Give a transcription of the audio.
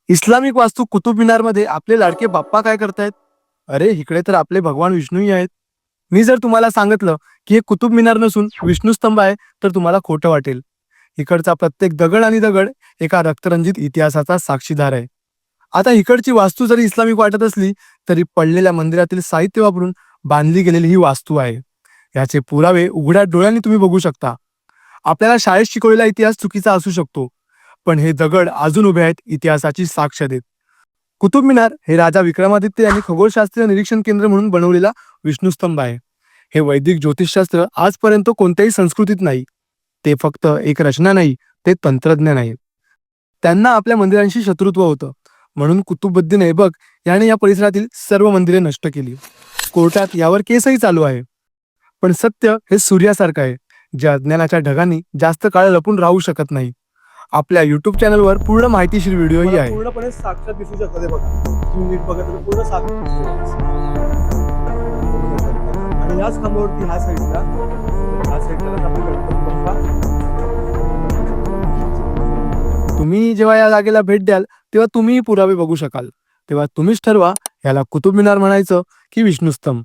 Islamic वास्तू कुतुब मिनार मध्ये आपले लाडके बाप्पा काय करतायत? अरे इकडे तर आपले भगवान विष्णूही आहेत. मी जर तुम्हाला सांगितलं की हे कुतुब मिनार नसून विष्णू स्तंभ आहे तर तुम्हाला खोटं वाटेल. इकडचा प्रत्येक दगड आणि दगड एका रक्तरंजित इतिहासाचा साक्षीदार आहे. आता इकडची वास्तू जरी इस्लामिक वाटत असली तरी पडलेल्या मंदिरातील साहित्य वापरून बांधली गेलेली ही वास्तू आहे. याचे पुरावे उघड्या डोळ्यांनी तुम्ही बघू शकता. आपल्याला शाळेत शिकवलेला इतिहास चुकीचा असू शकतो, पण हे दगड अजून उभे आहेत, इतिहासाची साक्ष देत. कुतुब मिनार हे राजा विक्रमादित्य यांनी खगोलशास्त्रीय निरीक्षण केंद्र म्हणून बनवलेला विष्णुस्तंभ आहे. हे वैदिक ज्योतिषशास्त्र आजपर्यंत कोणत्याही संस्कृतीत नाही. ते फक्त एक रचना नाही, ते तंत्रज्ञान आहे. त्यांना आपल्या मंदिरांशी शत्रुत्व होतं, म्हणून कुतुबुद्दीन ऐबक याने या परिसरातील सर्व मंदिरे नष्ट केली. कोर्टात यावर केसही चालू आहे. पण सत्य हे सूर्यासारखं आहे, जे अज्ञानाच्या ढगांनी जास्त काळ लपून राहू शकत नाही. आपल्या युट्यूब चॅनलवर पूर्ण माहितीशीर व्हिडिओही आहे. पूर्णपणे साक्षात दिसू शकतं ते बघा. तुम्ही नीट बघा तर पूर्ण साक्षात आणि याच खांबावरती ह्या साईडला आपण गणपती बाप्पा. तुम्ही जेव्हा या जागेला भेट द्याल तेव्हा तुम्हीही पुरावे बघू शकाल. तेव्हा तुम्हीच ठरवा, याला कुतुब मिनार म्हणायचं की विष्णुस्तंभ.